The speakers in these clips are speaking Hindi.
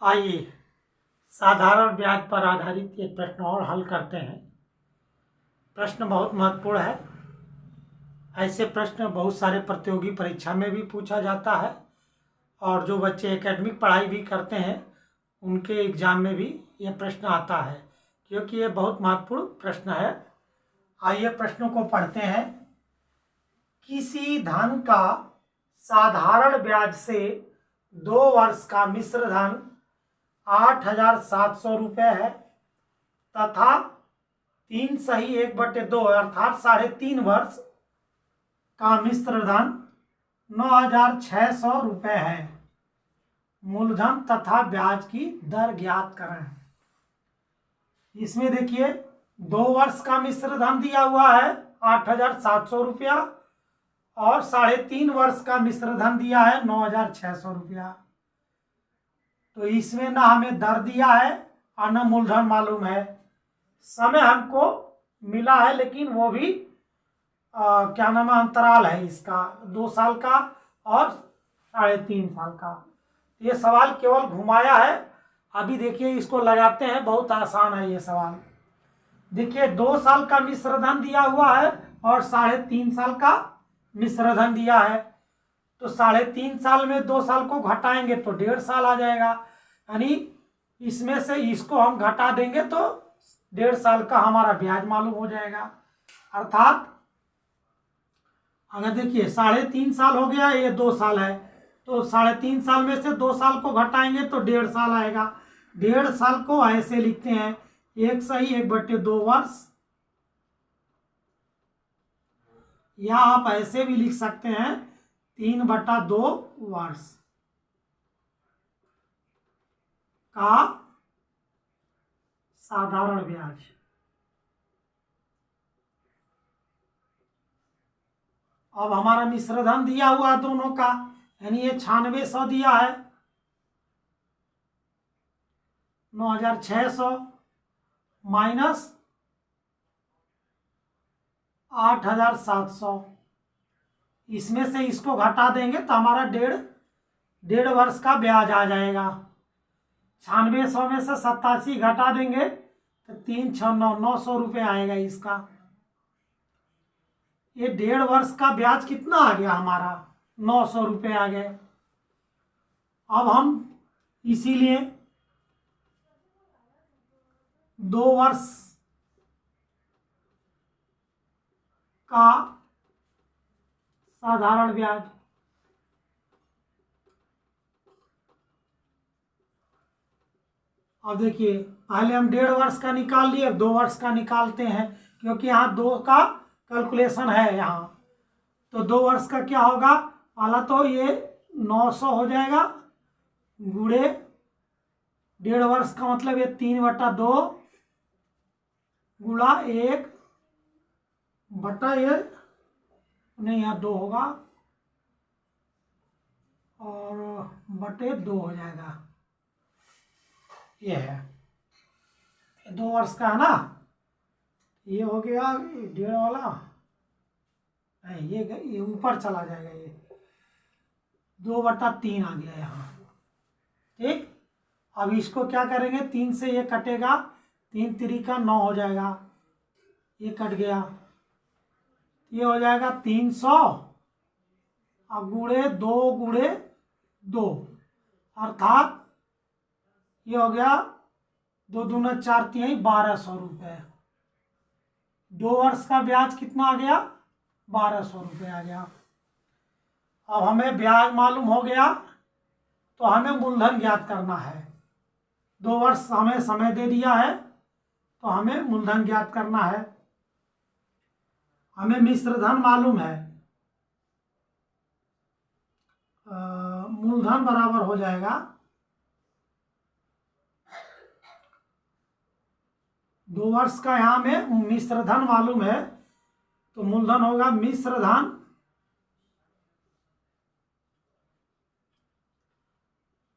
आइए साधारण ब्याज पर आधारित एक प्रश्न और हल करते हैं। प्रश्न बहुत महत्वपूर्ण है। ऐसे प्रश्न बहुत सारे प्रतियोगी परीक्षा में भी पूछा जाता है और जो बच्चे एकेडमिक पढ़ाई भी करते हैं उनके एग्जाम में भी ये प्रश्न आता है, क्योंकि ये बहुत महत्वपूर्ण प्रश्न है। आइए प्रश्नों को पढ़ते हैं। किसी धन का साधारण ब्याज से 2 वर्ष का मिश्र धन 8,700 रुपये है तथा 3/1/2 अर्थात 3.5 वर्ष का मिश्र धन 9,600 रुपये है। मूलधन तथा ब्याज की दर ज्ञात करें। इसमें देखिए 2 वर्ष का मिश्र धन दिया हुआ है 8,700 रुपया और 3.5 वर्ष का मिश्र धन दिया है 9,600 रुपया। तो इसमें ना हमें दर दिया है और ना मूलधन मालूम है। समय हमको मिला है लेकिन वो भी क्या नाम है, अंतराल है इसका 2 साल का और 3.5 साल का। ये सवाल केवल घुमाया है। अभी देखिए इसको लगाते हैं, बहुत आसान है ये सवाल। देखिए 2 साल का मिश्र धन दिया हुआ है और 3.5 साल का मिश्र धन दिया है। तो 3.5 साल में 2 साल को घटाएंगे तो 1.5 साल आ जाएगा, यानी इसमें से इसको हम घटा देंगे तो 1.5 साल का हमारा ब्याज मालूम हो जाएगा। अर्थात अगर देखिए 3.5 साल हो गया, ये 2 साल है, तो 3.5 साल में से 2 साल को घटाएंगे तो 1.5 साल आएगा। 1.5 साल को ऐसे लिखते हैं 1/1/2 वर्ष, या आप ऐसे भी लिख सकते हैं 3/2 वर्ष का साधारण ब्याज। अब हमारा मिश्र धन दिया हुआ दोनों का, यानी ये 9600 दिया है, 9,600 माइनस 8,700, इसमें से इसको घटा देंगे तो हमारा 1.5 वर्ष का ब्याज आ जाएगा। 9600 में से 87 घटा देंगे तो 3 6 9 900 रुपये आएगा इसका। ये 1.5 वर्ष का ब्याज कितना आ गया हमारा, 900 रुपये आ गए। अब हम इसीलिए 2 वर्ष का साधारण ब्याज, अब देखिए पहले हम 1.5 वर्ष का निकाल लिए, 2 वर्ष का निकालते हैं क्योंकि यहाँ 2 का कैलकुलेशन है यहाँ। तो 2 वर्ष का क्या होगा, पहला तो ये 900 हो जाएगा गुणे 1.5 वर्ष का मतलब ये 3/2 गुणा 1 बटा ये नहीं, यहाँ 2 होगा और बटे 2 हो जाएगा। ये है 2 वर्ष का है ना, ये हो गया 1.5 वाला, नहीं ये ऊपर चला जाएगा, ये 2/3 आ गया यहाँ। ठीक, अब इसको क्या करेंगे, 3 से ये कटेगा, 3 3 9 हो जाएगा, ये कट गया, ये हो जाएगा 300 और गुणे 2 अर्थात ये हो गया 2 दूना 4 3 1200 रुपये। 2 वर्ष का ब्याज कितना आ गया, 1200 रुपये आ गया। अब हमें ब्याज मालूम हो गया तो हमें मूलधन ज्ञात करना है। 2 वर्ष हमें समय दे दिया है तो हमें मूलधन ज्ञात करना है। हमें मिश्र धन मालूम है, मूलधन बराबर हो जाएगा 2 वर्ष का, यहाँ में मिश्र धन मालूम है तो मूलधन होगा मिश्र धन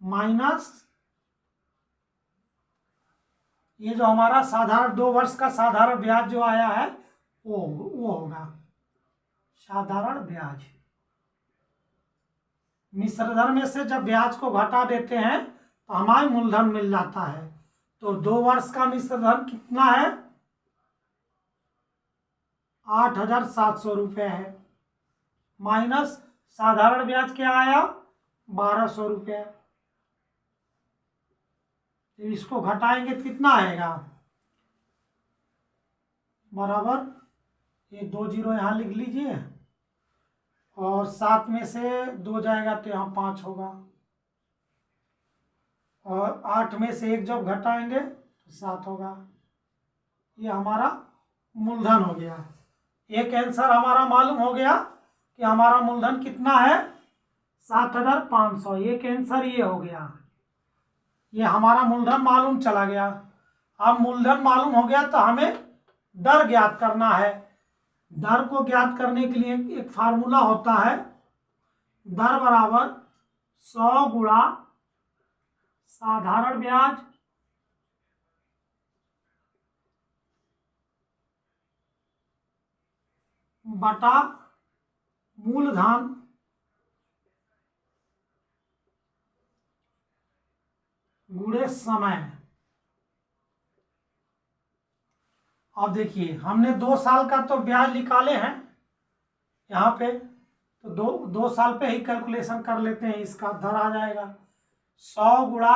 माइनस ये जो हमारा साधारण 2 वर्ष का साधारण ब्याज जो आया है वो होगा साधारण ब्याज। मिश्र धन में से जब ब्याज को घटा देते हैं तो हमारे मूलधन मिल जाता है। तो 2 वर्ष का मिश्र धन कितना है? 8,700 रुपये है, माइनस साधारण ब्याज क्या आया? 1,200 रुपये। इसको घटाएंगे तो कितना आएगा? बराबर, ये 2 जीरो यहाँ लिख लीजिए, और 7 में से 2 जाएगा तो यहाँ 5 होगा, और 8 में से 1 जब घटाएंगे तो 7 होगा। ये हमारा मूलधन हो गया। एक आंसर हमारा मालूम हो गया कि हमारा मूलधन कितना है? 7,500। एक आंसर ये हो गया, ये हमारा मूलधन मालूम चला गया। अब मूलधन मालूम हो गया तो हमें दर ज्ञात करना है। दर को ज्ञात करने के लिए एक फार्मूला होता है, दर बराबर 100 गुणा साधारण ब्याज बटा मूलधन गुणे समय। अब देखिए, हमने 2 साल का तो ब्याज निकाले हैं यहाँ पे, तो दो साल पे ही कैलकुलेशन कर लेते हैं, इसका दर आ जाएगा 100 गुणा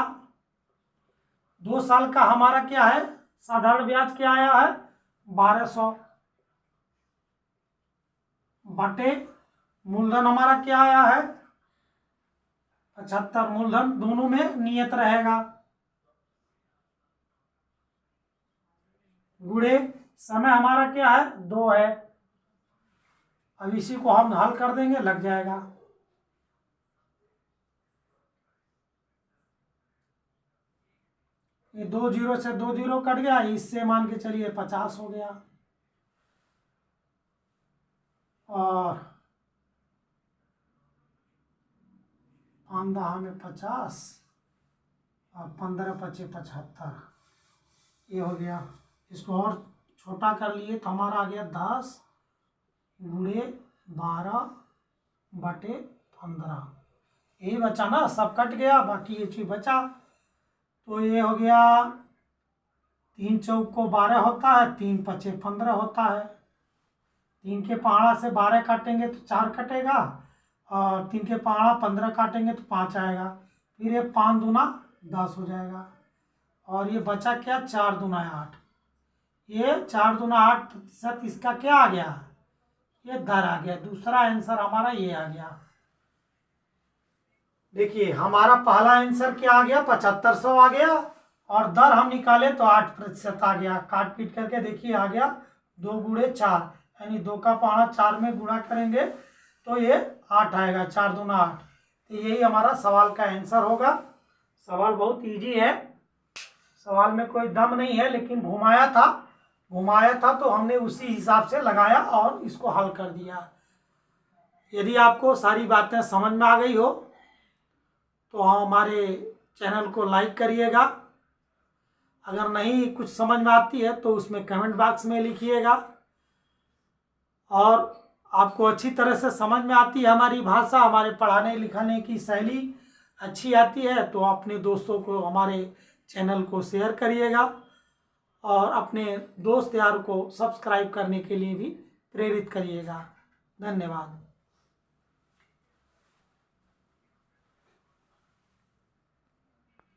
2 साल का हमारा क्या है? साधारण ब्याज क्या आया है? 1,200 बटे मूलधन हमारा क्या आया है? 75। मूलधन दोनों में नियत रहेगा, गुणे समय हमारा क्या है? 2 है। अब इसी को हम हल कर देंगे, लग जाएगा। ये 2 जीरो से 2 जीरो कट गया, इससे मान के चलिए 50 हो गया, और 15 में 50 और 15 पचे 75, ये हो गया। इसको और छोटा कर लिए तो हमारा आ गया 10 गुणे 12 बटे 15। यही बचा ना, सब कट गया, बाकी ये चीज बचा। तो ये हो गया 3 चौक को 12 होता है, 3 पचे 15 होता है। 3 के पहाड़ा से 12 काटेंगे तो 4 कटेगा, और 3 के पहाड़ा 15 काटेंगे तो 5 आएगा। फिर ये 5 दूना 10 हो जाएगा, और ये बचा क्या? 4 दूना 8। ये 4 दूना 8%, इसका क्या आ गया? ये दर आ गया। दूसरा आंसर हमारा ये आ गया। देखिए, हमारा पहला आंसर क्या आ गया? 7500 आ गया, और दर हम निकाले तो 8% आ गया। काट पीट करके देखिए आ गया 2 गुणे 4, यानी 2 का पहाड़ा 4 में गुणा करेंगे तो ये 8 आएगा, 4 दूना 8। तो यही हमारा सवाल का आंसर होगा। सवाल बहुत इजी है, सवाल में कोई दम नहीं है, लेकिन घुमाया था तो हमने उसी हिसाब से लगाया और इसको हल कर दिया। यदि आपको सारी बातें समझ में आ गई हो तो हमारे चैनल को लाइक करिएगा। अगर नहीं कुछ समझ में आती है तो उसमें कमेंट बॉक्स में लिखिएगा, और आपको अच्छी तरह से समझ में आती है हमारी भाषा, हमारे पढ़ाने लिखाने की शैली अच्छी आती है, तो अपने दोस्तों को हमारे चैनल को शेयर करिएगा, और अपने दोस्त यार को सब्सक्राइब करने के लिए भी प्रेरित करिएगा। धन्यवाद।